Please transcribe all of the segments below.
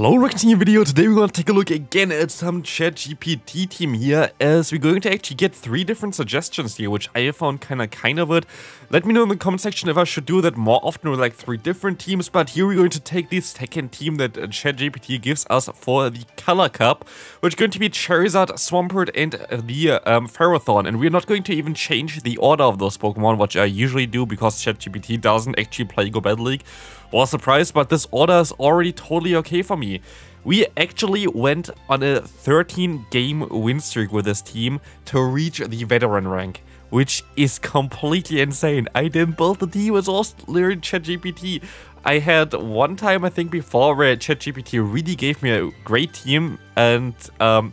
Hello, reacting video. Today we're going to take a look again at some ChatGPT team here, as we're going to actually get 3 different suggestions here, which I found kind of it. Let me know in the comment section if I should do that more often with like 3 different teams, but here we're going to take the second team that ChatGPT gives us for the Color Cup, which is going to be Charizard, Swampert, and the Ferrothorn, and we're not going to even change the order of those Pokemon, which I usually do because ChatGPT doesn't actually play Go Battle League. Was surprised, but this order is already totally okay for me. We actually went on a 13-game win streak with this team to reach the veteran rank, which is completely insane. I didn't build the team, it was literally ChatGPT. I had one time, I think, before where ChatGPT really gave me a great team, and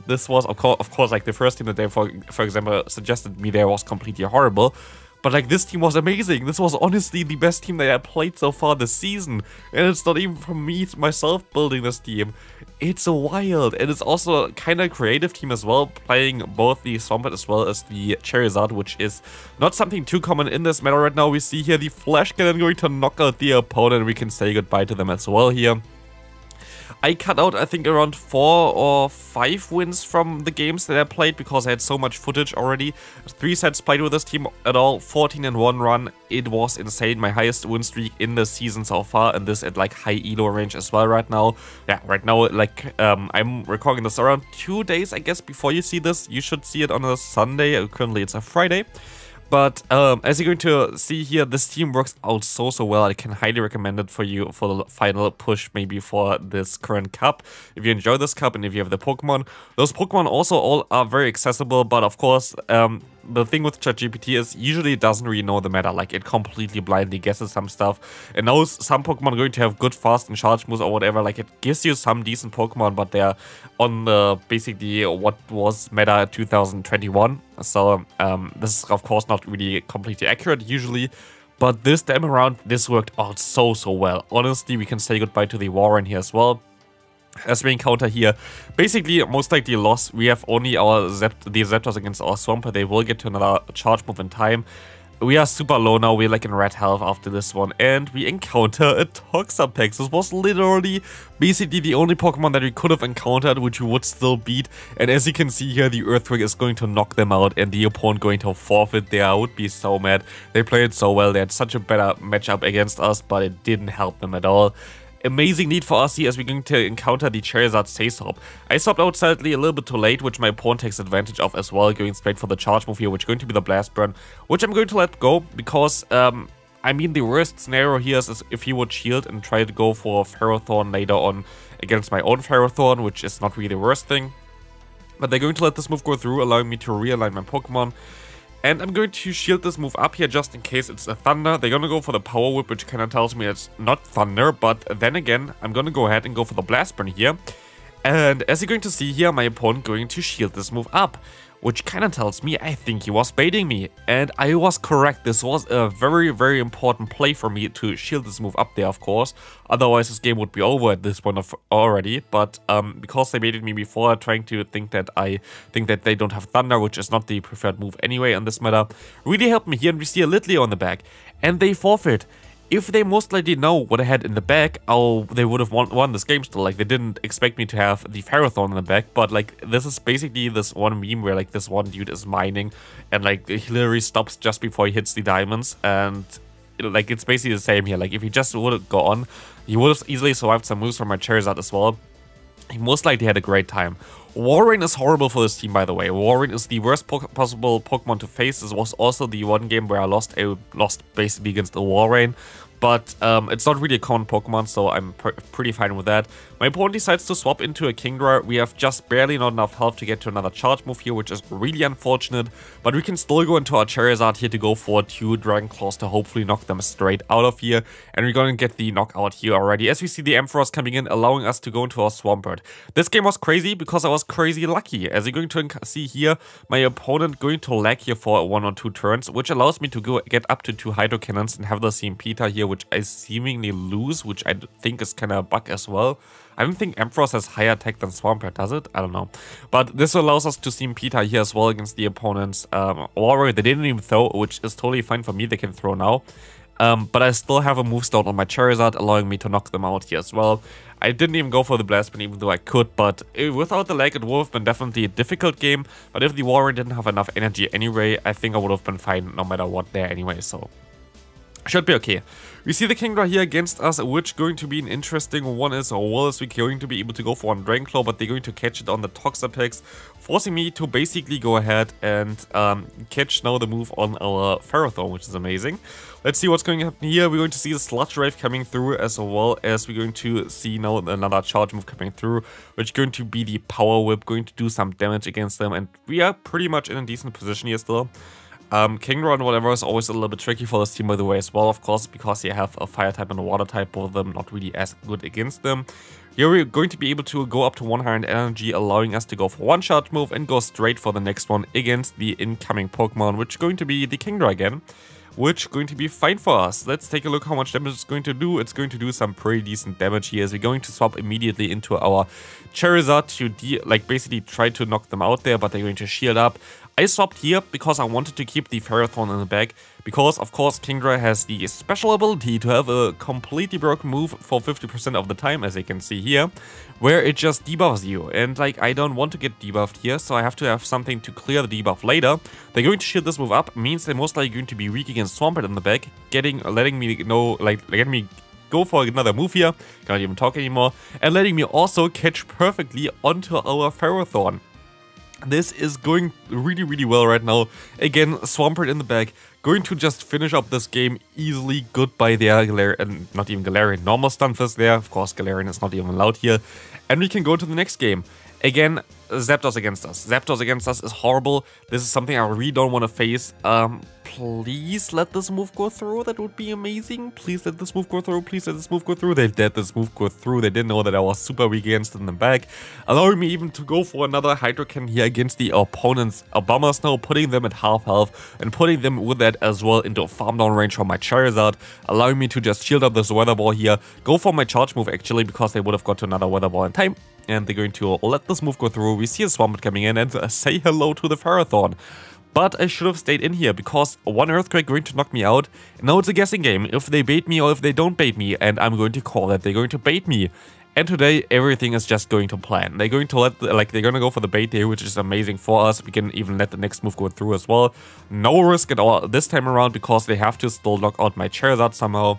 this was, of course, like the first team that they, for example, suggested me there was completely horrible. But like, this team was amazing. This was honestly the best team that I played so far this season. And it's not even from me myself building this team. It's wild. And it's also kind of creative team as well, playing both the Swampert as well as the Charizard, which is not something too common in this meta right now. We see here the Flash Cannon going to knock out the opponent. We can say goodbye to them as well here. I cut out, I think, around 4 or 5 wins from the games that I played because I had so much footage already. 3 sets played with this team at all, 14-1 run. It was insane. My highest win streak in the season so far, and this at like high elo range as well right now. Yeah, right now, like, I'm recording this around 2 days, I guess, before you see this. You should see it on a Sunday. Currently, it's a Friday. But as you're going to see here, this team works out so well. I can highly recommend it for you for the final push, maybe for this current cup. If you enjoy this cup and if you have the Pokemon, those Pokemon also all are very accessible. But of course, the thing with ChatGPT is usually it doesn't really know the meta. Like, it completely blindly guesses some stuff. It knows some Pokemon are going to have good fast and charge moves or whatever. Like, it gives you some decent Pokemon, but they're on the basically what was meta 2021. So this is of course not really completely accurate usually. But this time around, this worked out so well. Honestly, we can say goodbye to the Warren here as well. As we encounter here, basically, most likely loss. We have only our the Zapdos against our Swampert. They will get to another charge move in time. We are super low now. We're like in red health after this one. And we encounter a Toxapex. This was literally basically the only Pokemon that we could have encountered, which we would still beat. And as you can see here, the Earthquake is going to knock them out and the opponent going to forfeit there. I would be so mad. They played so well. They had such a better matchup against us, but it didn't help them at all. Amazing lead for us here as we're going to encounter the Charizard Stay Swap. I swapped out sadly a little bit too late, which my opponent takes advantage of as well, going straight for the charge move here, which is going to be the Blast Burn, which I'm going to let go because, I mean, the worst scenario here is if he would shield and try to go for Ferrothorn later on against my own Ferrothorn, which is not really the worst thing. But they're going to let this move go through, allowing me to realign my Pokemon. And I'm going to shield this move up here just in case it's a Thunder. They're going to go for the Power Whip, which kind of tells me it's not Thunder. But then again, I'm going to go ahead and go for the Blast Burn here. And as you're going to see here, my opponent going to shield this move up, which kind of tells me I think he was baiting me. And I was correct. This was a very important play for me to shield this move up there, of course. Otherwise, this game would be over at this point already. But because they baited me before, trying to think that I think that they don't have Thunder, which is not the preferred move anyway on this meta, really helped me here. And we see a Litleo on the back. And they forfeit. If they most likely know what I had in the back, they would have won this game still. Like, they didn't expect me to have the Ferrothorn in the back, but like, this is basically this one meme where like this one dude is mining and like he literally stops just before he hits the diamonds, and like it's basically the same here. Like, if he just would have gone, he would have easily survived some moves from my Charizard as well. He most likely had a great time. Warren is horrible for this team, by the way. Warren is the worst possible Pokemon to face. This was also the one game where I lost basically against a Warren. But it's not really a common Pokemon, so I'm pretty fine with that. My opponent decides to swap into a Kingdra. We have just barely not enough health to get to another charge move here, which is really unfortunate. But we can still go into our Charizard here to go for 2 Dragon Claws to hopefully knock them straight out of here. And we're going to get the knockout here already, as we see the Ampharos coming in, allowing us to go into our Swampert. This game was crazy because I was crazy lucky. As you're going to see here, my opponent going to lag here for 1 or 2 turns, which allows me to get up to 2 Hydro Cannons and have the Sempita here, which I seemingly lose, which I think is kind of a bug as well. I don't think Ampharos has higher attack than Swampert, does it? I don't know. But this allows us to Sempita here as well against the opponent's Aurora. They didn't even throw, which is totally fine for me. They can throw now. But I still have a move stone on my Charizard, allowing me to knock them out here as well. I didn't even go for the Blast Beam even though I could, but without the lag it would have been definitely a difficult game. But if the Warren didn't have enough energy anyway, I think I would have been fine no matter what there anyway, so should be okay. We see the Kingdra here against us, which going to be an interesting one as well, as we're going to be able to go for one Dragon Claw, but they're going to catch it on the Toxapex, forcing me to basically go ahead and catch now the move on our Ferrothorn, which is amazing. Let's see what's going to happen here. We're going to see the Sludge Wave coming through, as well as we're going to see now another charge move coming through, which is going to be the Power Whip, going to do some damage against them, and we are pretty much in a decent position here still. Kingdra and whatever is always a little bit tricky for this team, by the way, as well, of course, because they have a fire type and a water type, both of them not really as good against them. Here we're going to be able to go up to 100 energy, allowing us to go for one charge move and go straight for the next one against the incoming Pokemon, which is going to be the Kingdra again, which is going to be fine for us. Let's take a look how much damage it's going to do. It's going to do some pretty decent damage here, as we're going to swap immediately into our Charizard to basically try to knock them out there, but they're going to shield up. I swapped here because I wanted to keep the Ferrothorn in the back, because of course Kingdra has the special ability to have a completely broken move for 50% of the time, as you can see here, where it just debuffs you, and like I don't want to get debuffed here, so I have to have something to clear the debuff later. They're going to shield this move up, means they're most likely going to be weak against Swampert in the back, letting me know, letting me go for another move here, can't even talk anymore, and letting me also catch perfectly onto our Ferrothorn. This is going really, really well right now. Again, Swampert in the back, going to just finish up this game easily. Goodbye there, Galarian, not even Galarian, normal Stunfisk there. Of course, Galarian is not even allowed here. And we can go to the next game. Again, Zapdos against us. Zapdos against us is horrible. This is something I really don't want to face. Please let this move go through. That would be amazing. Please let this move go through. Please let this move go through. They let this move go through. They didn't know that I was super weak against it in the back, allowing me even to go for another Hydro Cannon here against the opponent's Bombers now, putting them at half health and putting them with that as well into a farm down range from my Charizard, allowing me to just shield up this Weather Ball here, go for my charge move actually, because they would have got to another Weather Ball in time. And they're going to let this move go through. We see a Swampert coming in and say hello to the Ferrothorn. But I should have stayed in here, because one Earthquake going to knock me out. Now it's a guessing game, if they bait me or if they don't bait me. And I'm going to call that they're going to bait me. And today, everything is just going to plan. They're going to they're going to go for the bait here, which is amazing for us. We can even let the next move go through as well. No risk at all this time around, because they have to still knock out my Charizard somehow.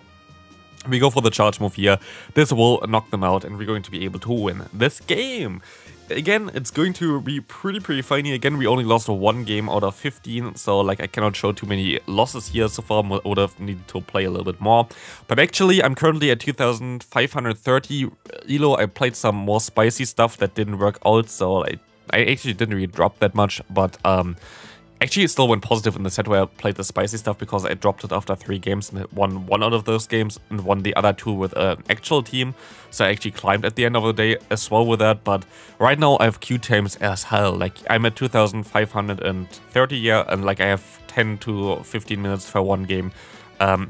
We go for the charge move here. This will knock them out, and we're going to be able to win this game. Again, it's going to be pretty funny. Again, we only lost one game out of 15, so like I cannot show too many losses here so far. Would have needed to play a little bit more. But actually, I'm currently at 2,530 elo. I played some more spicy stuff that didn't work out, so I actually didn't really drop that much, but actually, it still went positive in the set where I played the spicy stuff, because I dropped it after 3 games and won one out of those games and won the other 2 with an actual team. So I actually climbed at the end of the day as well with that. But right now I have queue times as hell. Like I'm at 2,530 here, and like I have 10 to 15 minutes for one game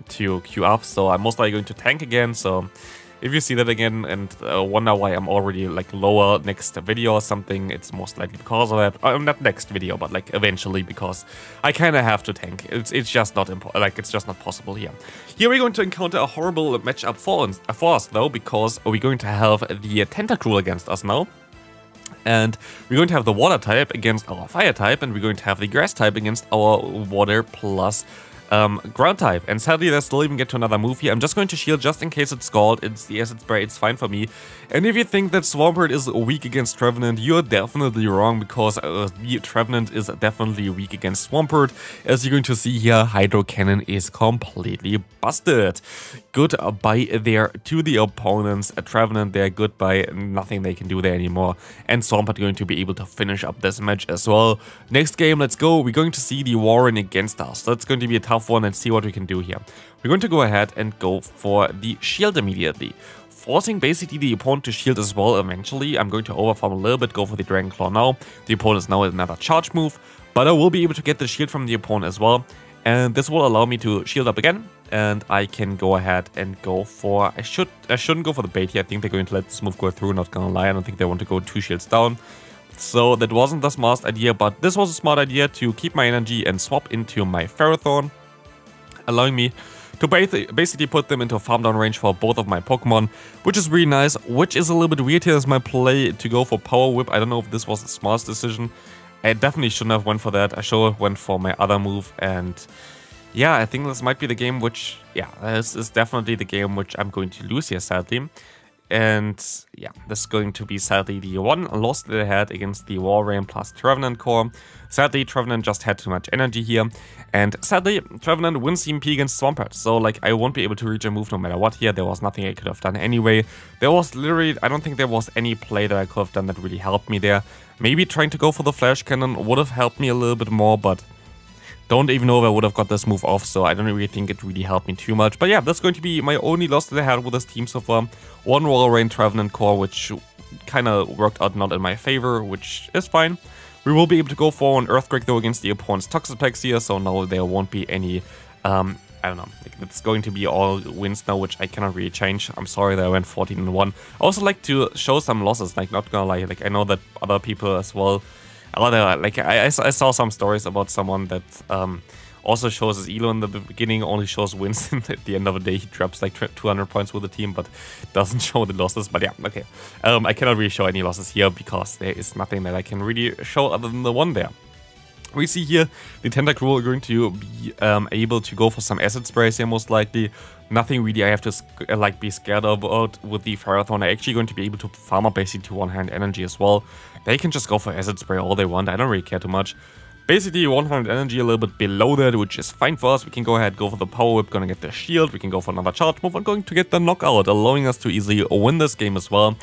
to queue up. So I'm most likely going to tank again. So if you see that again and wonder why I'm already like lower next video or something, it's most likely because of that. Not next video, but like eventually, because I kind of have to tank. It's just not it's just not possible here. Here we're going to encounter a horrible matchup for us though, because we're going to have the Tentacruel against us now. And we're going to have the Water type against our Fire type, and we're going to have the Grass type against our Water plus ground type. And sadly, they still even get to another move here. I'm just going to shield just in case it's Scald. It's the Acid Spray, it's fine for me. And if you think that Swampert is weak against Trevenant, you're definitely wrong, because Trevenant is definitely weak against Swampert. As you're going to see here, Hydro Cannon is completely busted. Goodbye there to the opponents. Trevenant there, goodbye, nothing they can do there anymore. And Swampert going to be able to finish up this match as well. Next game, let's go. We're going to see the Warren against us. That's going to be a tough one, and see what we can do here. We're going to go ahead and go for the shield immediately, forcing basically the opponent to shield as well eventually. I'm going to overfarm a little bit, go for the Dragon Claw now. The opponent is now at another charge move, but I will be able to get the shield from the opponent as well. And this will allow me to shield up again, and I can go ahead and go for... I shouldn't go for the bait here. I think they're going to let this move go through, not gonna lie. I don't think they want to go 2 shields down. So that wasn't the smartest idea, but this was a smart idea to keep my energy and swap into my Ferrothorn, allowing me to basically put them into farm down range for both of my Pokemon, which is really nice. Which is a little bit weird here as my play to go for Power Whip. I don't know if this was the smartest decision. I definitely shouldn't have went for that. I should have went for my other move, and yeah, I think this might be the game which, yeah, this is definitely the game which I'm going to lose here, sadly. And yeah, this is going to be sadly the one loss that I had against the Walrein plus Trevenant core. Sadly, Trevenant just had too much energy here. And sadly, Trevenant wins EMP against Swampert. So like, I won't be able to reach a move no matter what here. There was nothing I could have done anyway. There was literally, I don't think there was any play that I could have done that really helped me there. Maybe trying to go for the Flash Cannon would have helped me a little bit more, but don't even know if I would have got this move off, so I don't really think it really helped me too much. But yeah, that's going to be my only loss that I had with this team so far. One Walrein Trevenant core, which kind of worked out not in my favor, which is fine. We will be able to go for an Earthquake though against the opponent's Toxapex here, so now there won't be any, I don't know, it's going to be all wins now, which I cannot really change. I'm sorry that I went 14-1. I also like to show some losses, like not gonna lie, like I know that other people as well. Like I saw some stories about someone that also shows his elo in the beginning, only shows wins, and at the end of the day he drops like 200 points with the team, but doesn't show the losses. But yeah, okay. I cannot really show any losses here because there is nothing that I can really show other than the one there. We see here the Tentacruel are going to be able to go for some acid sprays here most likely. Nothing really I have to be scared about with the Ferrothorn. I'm actually going to be able to farm up basically to one-hand energy as well. They can just go for acid spray all they want. I don't really care too much. Basically 100 energy a little bit below that, which is fine for us. We can go ahead, go for the Power Whip, gonna get the shield. We can go for another charge move and going to get the knockout, allowing us to easily win this game as well.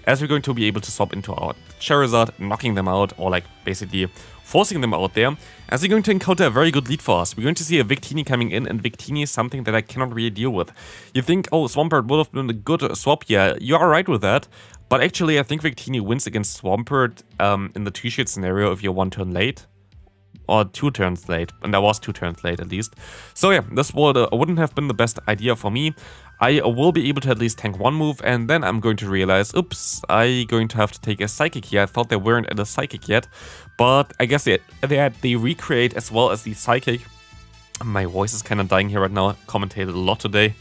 As we're going to be able to swap into our Charizard, knocking them out, or like basically forcing them out there, as we're going to encounter a very good lead for us. We're going to see a Victini coming in, and Victini is something that I cannot really deal with. You think, oh, Swampert would have been a good swap here. You are right with that, but actually I think Victini wins against Swampert in the two-shade scenario if you're one turn late. Or 2 turns late, and I was 2 turns late at least. So yeah, this wouldn't have been the best idea for me. I will be able to at least tank one move, and then I'm going to realize, oops, I'm going to have to take a Psychic here. I thought they weren't at a Psychic yet, but I guess they had the Recreate as well as the Psychic. My voice is kind of dying here right now. I commentated a lot today,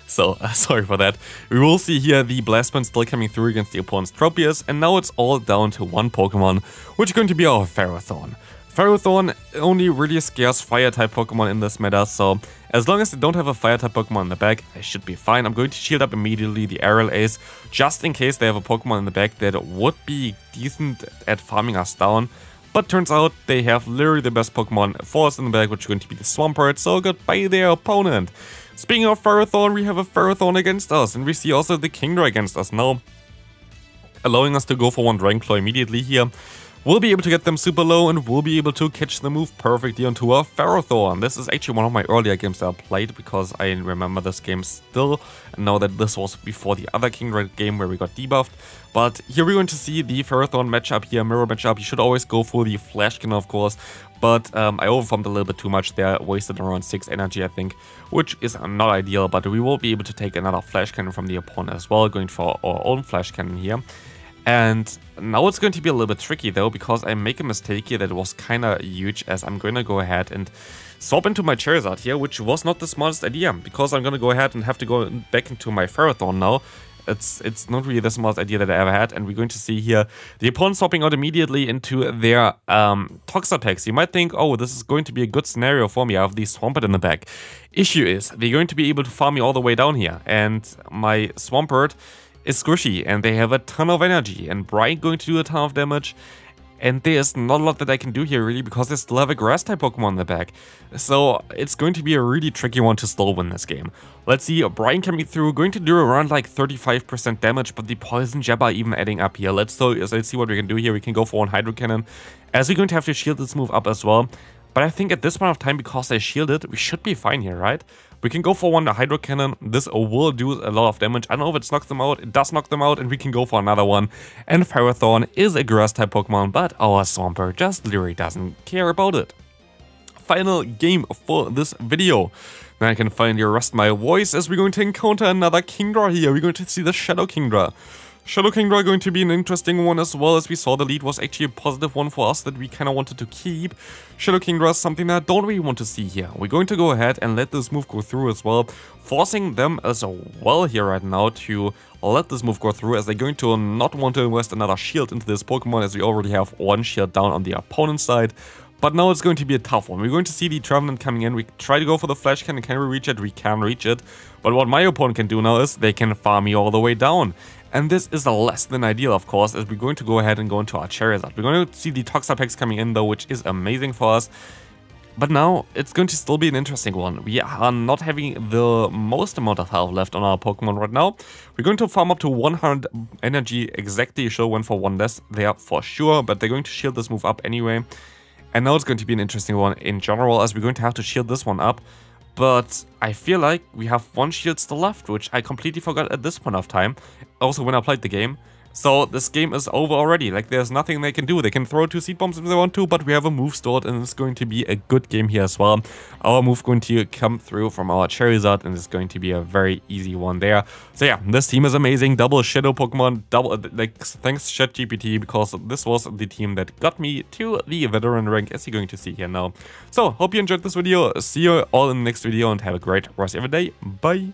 so sorry for that. We will see here the Blastman still coming through against the opponent's Tropius, and now it's all down to one Pokemon, which is going to be our Ferrothorn. Ferrothorn only really scarce Fire-type Pokemon in this meta, so as long as they don't have a Fire-type Pokemon in the back, I should be fine. I'm going to shield up immediately the Aerial Ace, just in case they have a Pokemon in the back that would be decent at farming us down. But turns out they have literally the best Pokemon for us in the back, which is going to be the Swampert, so goodbye their opponent. Speaking of Ferrothorn, we have a Ferrothorn against us, and we see also the Kingdra against us now, allowing us to go for one Dragonclaw immediately here. We'll be able to get them super low, and we'll be able to catch the move perfectly onto our Ferrothorn. This is actually one of my earlier games that I played, because I remember this game still, and now that this was before the other Kingdra game where we got debuffed. But here we're going to see the Ferrothorn matchup here, mirror matchup. You should always go for the Flash Cannon, of course, but I overfarmed a little bit too much there, wasted around 6 energy, I think, which is not ideal, but we will be able to take another Flash Cannon from the opponent as well, going for our own Flash Cannon here. And now it's going to be a little bit tricky though, because I make a mistake here that was kind of huge, as I'm going to go ahead and swap into my Charizard here, which was not the smartest idea, because I'm going to go ahead and have to go back into my Ferrothorn now. It's not really the smartest idea that I ever had, and we're going to see here the opponent swapping out immediately into their Toxapex. You might think, oh, this is going to be a good scenario for me. I have the Swampert in the back. Issue is, they're going to be able to farm me all the way down here, and my Swampert is squishy, and they have a ton of energy, and Brian going to do a ton of damage, and there's not a lot that I can do here really, because they still have a Grass-type Pokemon in the back. So it's going to be a really tricky one to still win this game. Let's see, Brian coming through, going to do around like 35% damage, but the Poison Jab are even adding up here. Let's see what we can do here. We can go for one Hydro Cannon, as we're going to have to shield this move up as well. But I think at this point of time, because they shielded, we should be fine here, right? We can go for one Hydro Cannon. This will do a lot of damage. I don't know if it's knocked them out. It does knock them out, and we can go for another one. And Ferrothorn is a Grass-type Pokemon, but our Swampert just literally doesn't care about it. Final game for this video. Then I can finally rest my voice, as we're going to encounter another Kingdra here. We're going to see the Shadow Kingdra. Shadow Kingdra going to be an interesting one as well, as we saw the lead was actually a positive one for us that we kind of wanted to keep. Shadow Kingdra is something that I don't really want to see here. We're going to go ahead and let this move go through as well, forcing them as well here right now to let this move go through, as they're going to not want to invest another shield into this Pokemon, as we already have one shield down on the opponent's side. But now it's going to be a tough one. We're going to see the Trevenant coming in. We try to go for the Flash Cannon. Can we reach it? We can reach it. But what my opponent can do now is they can farm me all the way down. And this is less than ideal, of course, as we're going to go ahead and go into our Charizard. We're going to see the Toxapex coming in though, which is amazing for us. But now it's going to still be an interesting one. We are not having the most amount of health left on our Pokemon right now. We're going to farm up to 100 energy exactly. Show went for one less there for sure, but they're going to shield this move up anyway. And now it's going to be an interesting one in general, as we're going to have to shield this one up. But I feel like we have one shield still left, which I completely forgot at this point of time. Also when I played the game. So this game is over already. Like, there's nothing they can do. They can throw 2 Seed Bombs if they want to, but we have a move stored, and it's going to be a good game here as well. Our move going to come through from our Charizard, and it's going to be a very easy one there. So yeah, this team is amazing. Double Shadow Pokemon, like, thanks ChatGPT, because this was the team that got me to the veteran rank, as you're going to see here now. So, hope you enjoyed this video. See you all in the next video, and have a great rest of your day. Bye!